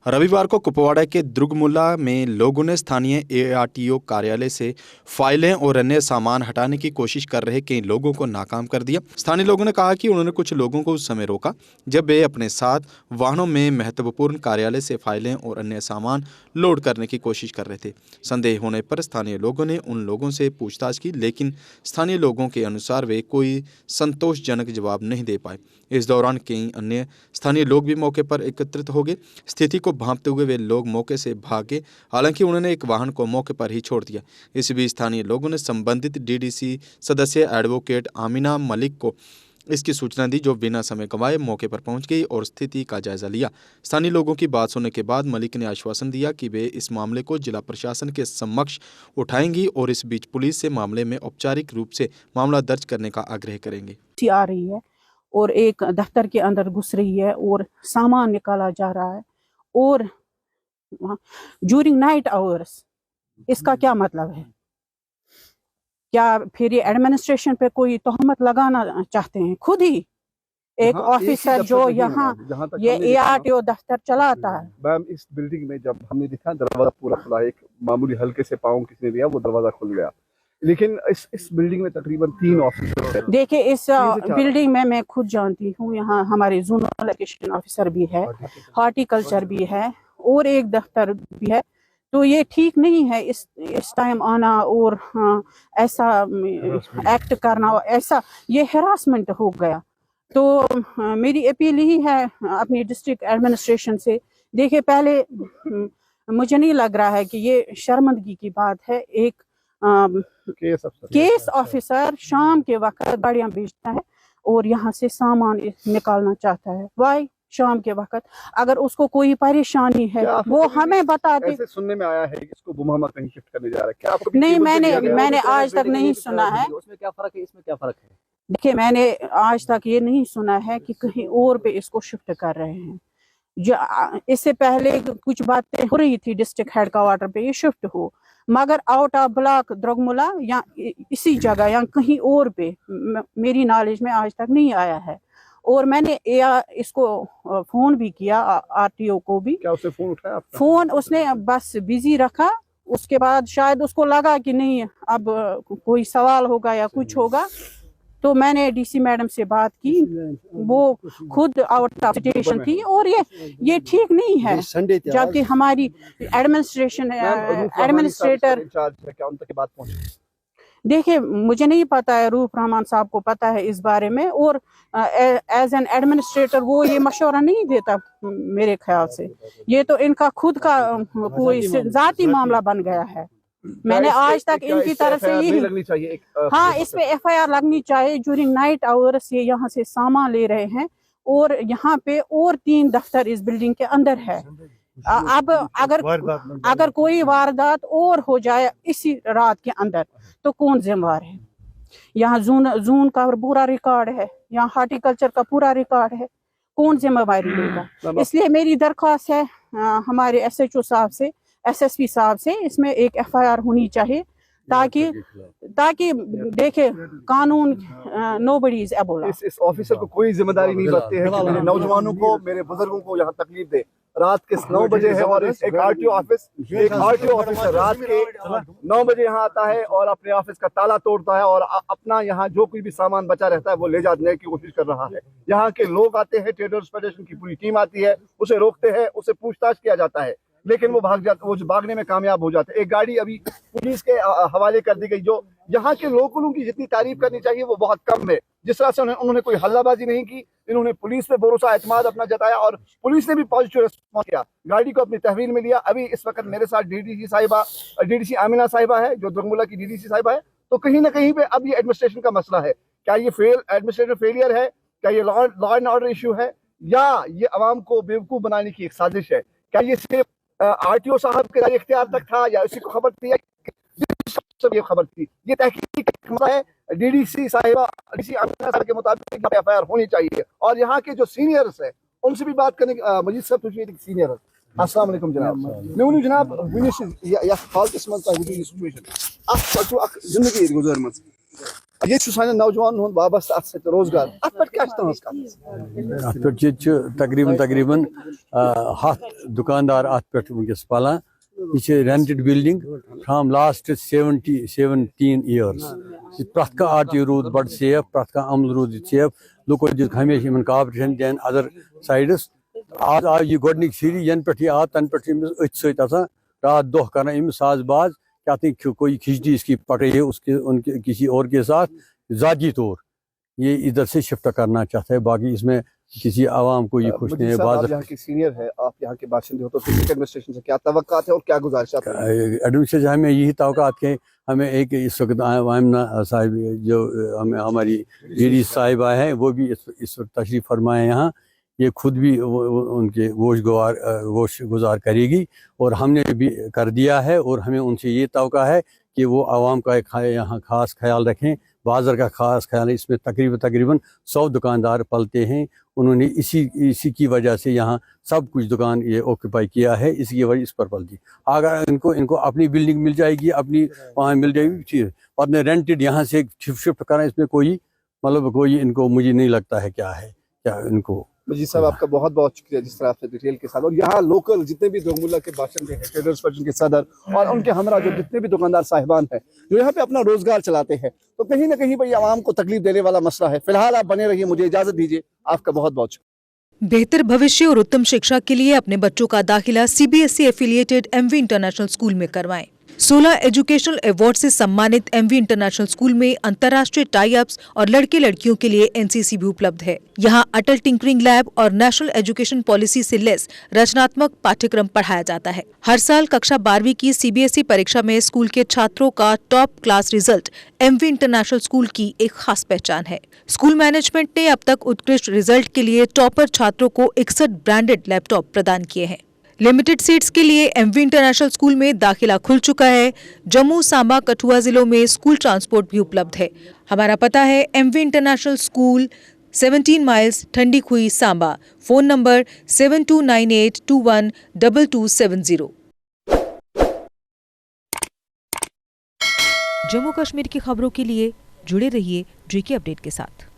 रविवार को कुपवाड़ा के दुर्गमुला में लोगों ने स्थानीय एआरटीओ कार्यालय से फाइलें और अन्य सामान हटाने की कोशिश कर रहे कई लोगों को नाकाम कर दिया। स्थानीय लोगों ने कहा कि उन्होंने कुछ लोगों को उस समय रोका जब वे अपने साथ वाहनों में महत्वपूर्ण कार्यालय से फाइलें और अन्य सामान लोड करने की कोशिश कर रहे थे। संदेह होने पर स्थानीय लोगों ने उन लोगों से पूछताछ की, लेकिन स्थानीय लोगों के अनुसार वे कोई संतोषजनक जवाब नहीं दे पाए। इस दौरान कई अन्य स्थानीय लोग भी मौके पर एकत्रित हो गए। स्थिति को भांपते हुए वे लोग मौके से भागे, हालांकि उन्होंने एक वाहन को मौके पर ही छोड़ दिया। इस बीच स्थानीय लोगों ने संबंधित डीडीसी सदस्य एडवोकेट आमिना मलिक को इसकी सूचना दी, जो बिना समय गंवाए मौके पर पहुंच गई और स्थिति का जायजा लिया। स्थानीय लोगों की बात सुनने के बाद मलिक ने आश्वासन दिया कि वे इस मामले को जिला प्रशासन के समक्ष उठाएंगी और इस बीच पुलिस से मामले में औपचारिक रूप से मामला दर्ज करने का आग्रह करेंगे। आ रही है और एक दफ्तर के अंदर घुस रही है और सामान निकाला जा रहा है और ड्यूरिंग नाइट आवर्स, इसका क्या मतलब है? क्या फिर ये एडमिनिस्ट्रेशन पे कोई तोहमत लगाना चाहते हैं? खुद ही एक ऑफिसर जो यहाँ ये एआरटीओ दफ्तर चलाता है। मैम, इस बिल्डिंग में जब हमने देखा दरवाजा पूरा खुला है, एक मामूली हल्के से पाँव किसी ने दिया वो दरवाजा खुल गया, लेकिन इस बिल्डिंग में तकरीबन 3 ऑफिसर हैं। देखिए, इस बिल्डिंग में मैं खुद जानती हूँ, यहाँ हमारे जोनल एजुकेशन ऑफिसर भी है, हॉर्टिकल्चर भी है और एक दफ्तर भी है। तो ये ठीक नहीं है इस टाइम आना और ऐसा एक्ट करना, ऐसा ये हैरासमेंट हो गया। तो मेरी अपील ही है अपनी डिस्ट्रिक्ट एडमिनिस्ट्रेशन से। देखिए, पहले मुझे नहीं लग रहा है कि ये शर्मिंदगी की बात है। एक केस ऑफिसर शाम के वक्त गाड़ियां बेचता है और यहाँ से सामान निकालना चाहता है। वाई शाम के वक्त? अगर उसको कोई परेशानी है वो हमें बता दे। ऐसे सुनने में आया है कि इसको गुमहमा कहीं शिफ्ट करने जा रहा है, क्या आपको? नहीं, मैंने आज तक नहीं सुना है। उसमें क्या फर्क है, इसमें क्या फर्क है? देखिए, मैंने आज तक ये नहीं सुना है कि कहीं और पे इसको शिफ्ट कर रहे हैं। जो इससे पहले कुछ बातें हो रही थी डिस्ट्रिक्ट हेडक्वार्टर पे ये शिफ्ट हो, मगर आउट ऑफ ब्लॉक दुर्गमुला या इसी जगह या कहीं और पे मेरी नॉलेज में आज तक नहीं आया है। और मैंने इसको फोन भी किया आरटीओ को भी। क्या उसने फोन उठाया आपका? फोन उसने बस बिजी रखा। उसके बाद शायद उसको लगा कि नहीं अब कोई सवाल होगा या कुछ होगा, तो मैंने डीसी मैडम से बात की। वो खुद आउट ऑफ स्टेशन थी और ये ठीक नहीं है, जबकि हमारी एडमिनिस्ट्रेटर। देखिए, मुझे नहीं पता है, रूप रहमान साहब को पता है इस बारे में, और एज एन एडमिनिस्ट्रेटर वो ये मशवरा नहीं देता मेरे ख्याल से। ये तो इनका खुद का कोई जाती मामला बन गया है। मैंने आज तक इनकी तरफ से यही, हाँ, इस पे एफआईआर लगनी चाहिए। ड्यूरिंग नाइट आवर्स ये यहाँ से सामान ले रहे हैं और यहाँ पे और 3 दफ्तर इस बिल्डिंग के अंदर है। अब अगर कोई वारदात और हो जाए इसी रात के अंदर तो कौन जिम्मेदार है? यहाँ जून का पूरा रिकॉर्ड है, यहाँ हॉर्टिकल्चर का पूरा रिकॉर्ड है, कौन जिम्मेवारी लेगा? इसलिए मेरी दरख्वास्त है हमारे एसएचओ साहब से, एसएसपी साहब से, इसमें एक एफआईआर होनी चाहिए ताकि देखे कानून नोबडी इज अबोव। इस ऑफिसर को कोई जिम्मेदारी नहीं लगती है कि मेरे नौजवानों को, मेरे बुजुर्गों को यहाँ तकलीफ दे। रात के 9 बजे है और एक आरटीओ ऑफिसर रात के 9 बजे यहाँ आता है और अपने ऑफिस का ताला तोड़ता है और अपना यहाँ जो कोई भी सामान बचा रहता है वो ले जाने की कोशिश कर रहा है। यहाँ के लोग आते हैं, ट्रेडर्स फेडरेशन की पूरी टीम आती है, उसे रोकते हैं, उसे पूछताछ किया जाता है, लेकिन वो भागने में कामयाब हो जाते हैं। एक गाड़ी अभी पुलिस के हवाले कर दी गई। जो यहाँ के लोगों की जितनी तारीफ करनी चाहिए वो बहुत कम है। जिस तरह से उन्होंने कोई हल्लाबाजी नहीं की, इन्होंने पुलिस पे भरोसा एतमाद अपना जताया और पुलिस ने भी पॉजिटिव रिस्पॉन्स किया, गाड़ी को अपनी तहवील में लिया। अभी इस वक्त मेरे साथ डीडीसी आमिना साहिबा है, जो दुर्गमुला की डीडीसी साहिबा है। तो कहीं ना कहीं पे अब ये एडमिनिस्ट्रेशन का मसला है। क्या ये एडमिनिस्ट्रेटिव फेलियर है? क्या ये लॉ एंड ऑर्डर इशू है, या ये अवाम को बेवकूफ बनाने की एक साजिश है? क्या ये सिर्फ आरटीओ साहब के इख्तियार तक था या उसी को खबर थी या ये खबर थी? ये तहकीक है। डीडीसी साहिबा, डीसी आमिना साहिबा के मुताबिक एफआईआर होनी चाहिए और यहाँ के जो सीनियर्स है उनसे भी बात करने मजीद साहब सीनियर है। अस्सलाम वालेकुम जनाब, मैं वन जनाब वन हालत मन सिचुएशन जिंदगी गुजर یہ سانہ نوجوان ہند وابستہ ات ست روزگار ات پہ کیا تہذ ات پہ تقریباً 7 دکاندار ات پہ ونکس پلان یہ rented building from last 17 years پریت کھانا آر ٹی رود بڑ سیف پریت کھانا عمل رود سیف لوکو دت ہمیشہ ان کاپریشن دین ادر سائڈس آج آو یہ گۄڈنِچ پھر ین پہ یہ آو تن پہ ات ست رات دہ کران ساز باز کیا کوئی کھچڑی اس کی پٹ رہی ہے ان کے کسی اور کے ساتھ ذاتی طور یہ ادھر سے شفٹ کرنا چاہتا ہے. باقی اس میں کسی عوام کو یہ خوش نہیں ہے. آپ یہاں کے سینئر ہے, آپ یہاں کے باشندے ہو, تو ایڈمنسٹریشن سے کیا توقعات ہیں اور کیا گزارشات ہیں؟ ایڈمنسٹریشن سے ہمیں یہی توقعات کہ ہمیں ایک اس وقت وائمنا صاحب جو ہماری ڈی صاحبہ ہیں وہ بھی اس وقت تشریف فرمائے یہاں. یہ خود بھی ان کے گوش گزار کرے گی اور ہم نے بھی کر دیا ہے, اور ہمیں ان سے یہ توقع ہے کہ وہ عوام کا یہاں خاص خیال رکھیں, بازار کا خاص خیال ہے. اس میں تقریباً 100 دکاندار پلتے ہیں. انہوں نے اسی کی وجہ سے یہااں سب کچھ دکان یہ آکوپائی کیا ہے, اس کی وجہ اس پر پلتی. اگر ان کو اپنی بلڈنگ مل جائے گی, اپنی وہاں مل جائے گی, اور نے رینٹڈ یہاں سے شفٹ کرنا, اس میں کوئی کوئی ان کو مجھے نہیں لگتا ہے کیا ان کو. مجید صاحب آپ کا بہت بہت شکریہ جس طرح آپ سے ڈیٹیل کے ساتھ, اور یہاں لوکل جتنے بھی درگملہ کے باشندے ہیں, ٹریڈرز فیڈریشن کے صدر اور ان کے ہمراہ جو جتنے بھی دکاندار صاحبان ہیں جو یہاں پہ اپنا روزگار چلاتے ہیں, تو کہیں نہ کہیں بھائی عوام کو تکلیف دینے والا مسئلہ ہے. فی الحال آپ بنے رہیے, مجھے اجازت دیجیے, آپ کا بہت بہت شکریہ. بہتر بھوشیہ اور اتم شکشا کے لیے اپنے بچوں کا داخلہ CBSE affiliated MV international school میں کروائیں. 16 ایجوکیشنل ایوارڈ سے سمانت MV انٹرنیشنل اسکول میں انترراشٹریہ ٹائی اپس اور لڑکے لڑکیوں کے لیے NCC بھی اپلبدھ ہے. یہاں اٹل ٹنکرنگ لیب اور نیشنل ایجوکیشن پالیسی سے لیس رچناتمک پاٹھیکرم پڑھایا جاتا ہے. ہر سال ککشا 12ویں کی CBSE پریکشا میں اسکول کے چھاتروں کا top class result MV international school کی ایک خاص پہچان ہے. اسکول مینجمنٹ نے اب تک اتکرشٹ رزلٹ کے لیے ٹاپر چھاتروں کو 61 برانڈڈ لیپ ٹاپ پردان کیے ہیں. لمیٹڈ سیٹس کے لیے MV انٹرنیشنل اسکول میں داخلہ کھل چکا ہے. جموں, سانبا, کٹھوا ضلعوں میں اسکول ٹرانسپورٹ بھی اپلبدھ ہے. ہمارا پتہ ہے MV انٹرنیشنل اسکول 17 مائلز ٹھنڈی کھوئی, سانبا. Phone number 7298212270. جموں کشمیر کی خبروں کے لیے جڑے رہیے JK اپڈیٹ کے ساتھ.